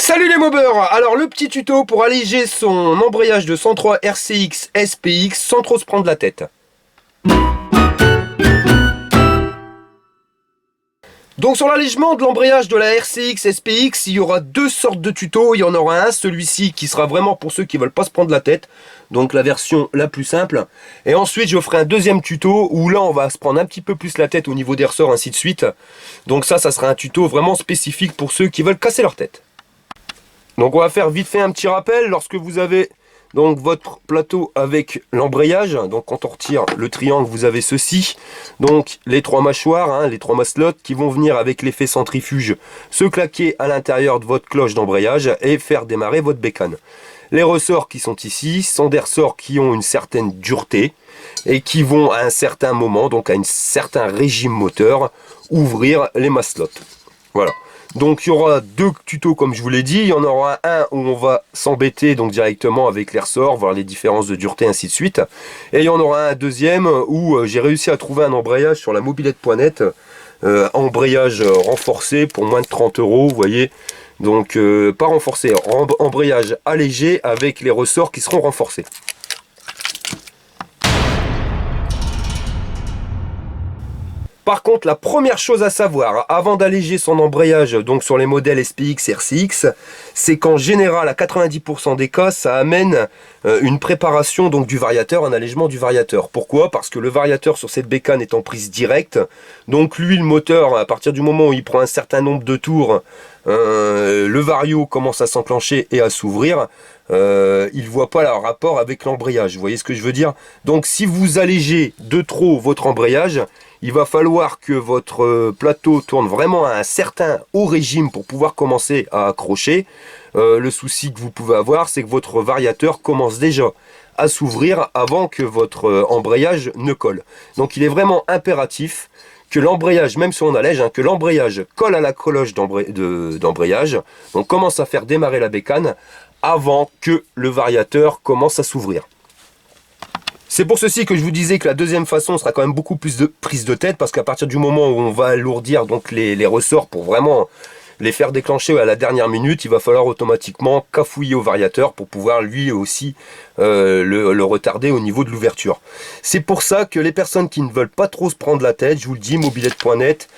Salut les mobeurs. Alors le petit tuto pour alléger son embrayage de 103 RCX SPX sans trop se prendre la tête. Donc sur l'allègement de l'embrayage de la RCX SPX, il y aura deux sortes de tutos. Il y en aura un, celui-ci qui sera vraiment pour ceux qui veulent pas se prendre la tête, donc la version la plus simple. Et ensuite je ferai un deuxième tuto où là on va se prendre un petit peu plus la tête au niveau des ressorts, ainsi de suite. Donc ça sera un tuto vraiment spécifique pour ceux qui veulent casser leur tête. Donc on va faire vite fait un petit rappel. Lorsque vous avez donc votre plateau avec l'embrayage, donc quand on retire le triangle, vous avez ceci, donc les trois mâchoires, les trois maslottes qui vont venir avec l'effet centrifuge se claquer à l'intérieur de votre cloche d'embrayage et faire démarrer votre bécane. Les ressorts qui sont ici sont des ressorts qui ont une certaine dureté et qui vont à un certain moment, donc à un certain régime moteur, ouvrir les maslottes. Voilà. Donc il y aura deux tutos comme je vous l'ai dit. Il y en aura un où on va s'embêter donc directement avec les ressorts, voir les différences de dureté, ainsi de suite. Et il y en aura un deuxième où j'ai réussi à trouver un embrayage sur la mobilette.net, embrayage renforcé pour moins de 30 €, vous voyez. Donc pas renforcé, embrayage allégé avec les ressorts qui seront renforcés. Par contre, la première chose à savoir, avant d'alléger son embrayage donc sur les modèles SPX et RCX, c'est qu'en général, à 90% des cas, ça amène une préparation donc du variateur, un allègement du variateur. Pourquoi? Parce que le variateur sur cette bécane est en prise directe. Donc lui, le moteur, à partir du moment où il prend un certain nombre de tours, le vario commence à s'enclencher et à s'ouvrir. Il ne voit pas le rapport avec l'embrayage. Vous voyez ce que je veux dire? Donc si vous allégez de trop votre embrayage, il va falloir que votre plateau tourne vraiment à un certain haut régime pour pouvoir commencer à accrocher. Le souci que vous pouvez avoir, c'est que votre variateur commence déjà à s'ouvrir avant que votre embrayage ne colle. Donc il est vraiment impératif que l'embrayage, même si on allège, que l'embrayage colle à la cloche d'embrayage, donc commence à faire démarrer la bécane avant que le variateur commence à s'ouvrir. C'est pour ceci que je vous disais que la deuxième façon sera quand même beaucoup plus de prise de tête, parce qu'à partir du moment où on va alourdir donc les ressorts pour vraiment les faire déclencher à la dernière minute, il va falloir automatiquement cafouiller au variateur pour pouvoir lui aussi le retarder au niveau de l'ouverture. C'est pour ça que les personnes qui ne veulent pas trop se prendre la tête, je vous le dis, mobilette.net,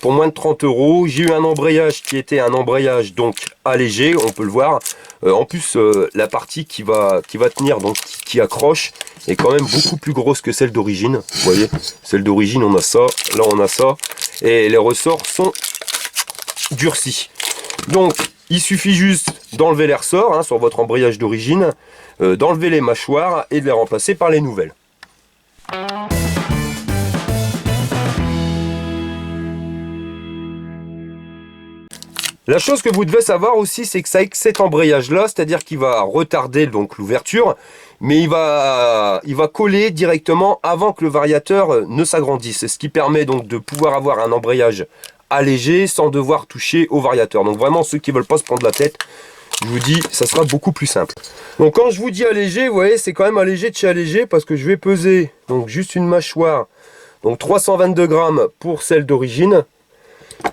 pour moins de 30 €, j'ai eu un embrayage qui était un embrayage donc allégé, on peut le voir. En plus, la partie qui va tenir, donc qui accroche, est quand même beaucoup plus grosse que celle d'origine. Vous voyez, celle d'origine, on a ça, là on a ça, et les ressorts sont durcis. Donc, il suffit juste d'enlever les ressorts sur votre embrayage d'origine, d'enlever les mâchoires et de les remplacer par les nouvelles. La chose que vous devez savoir aussi, c'est que ça, avec cet embrayage là, c'est-à-dire qu'il va retarder donc l'ouverture, mais il va coller directement avant que le variateur ne s'agrandisse, ce qui permet donc de pouvoir avoir un embrayage allégé sans devoir toucher au variateur. Donc vraiment, ceux qui veulent pas se prendre la tête, je vous dis, ça sera beaucoup plus simple. Donc quand je vous dis allégé, vous voyez, c'est quand même allégé de chez allégé, parce que je vais peser donc juste une mâchoire, donc 322 grammes pour celle d'origine.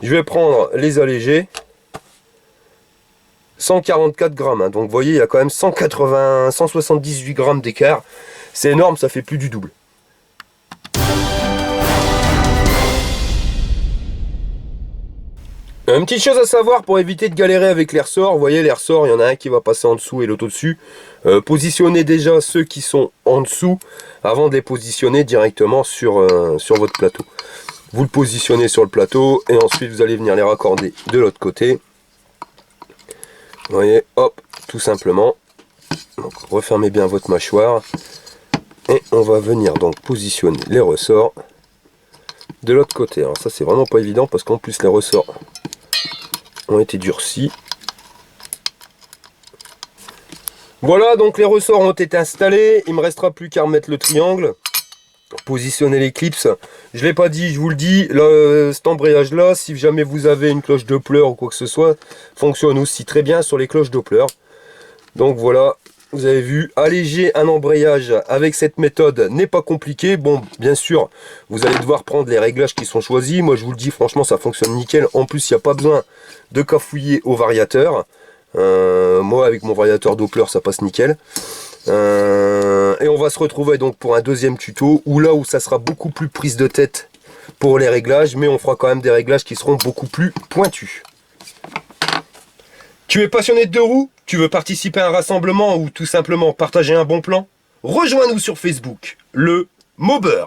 Je vais prendre les allégés, 144 grammes, donc vous voyez, il y a quand même 178 grammes d'écart. C'est énorme, ça fait plus du double. Une petite chose à savoir pour éviter de galérer avec les ressorts, vous voyez les ressorts, il y en a un qui va passer en dessous et l'autre au-dessus. Positionnez déjà ceux qui sont en dessous avant de les positionner directement sur votre plateau. Vous le positionnez sur le plateau et ensuite vous allez venir les raccorder de l'autre côté. Vous voyez, hop, tout simplement. Donc refermez bien votre mâchoire et on va venir donc positionner les ressorts de l'autre côté. Alors ça c'est vraiment pas évident parce qu'en plus les ressorts ont été durcis. Voilà, donc les ressorts ont été installés. Il me restera plus qu'à remettre le triangle, positionner les clips. Je l'ai pas dit, je vous le dis, cet embrayage là, si jamais vous avez une cloche Doppler ou quoi que ce soit, fonctionne aussi très bien sur les cloches Doppler. Donc voilà, vous avez vu, alléger un embrayage avec cette méthode n'est pas compliqué. Bon, bien sûr, vous allez devoir prendre les réglages qui sont choisis. Moi je vous le dis, franchement ça fonctionne nickel. En plus il n'y a pas besoin de cafouiller au variateur. Moi avec mon variateur Doppler ça passe nickel. Et on va se retrouver donc pour un deuxième tuto où là où ça sera beaucoup plus prise de tête pour les réglages, mais on fera quand même des réglages qui seront beaucoup plus pointus. Tu es passionné de deux roues? Tu veux participer à un rassemblement ou tout simplement partager un bon plan? Rejoins-nous sur Facebook, le Mobber.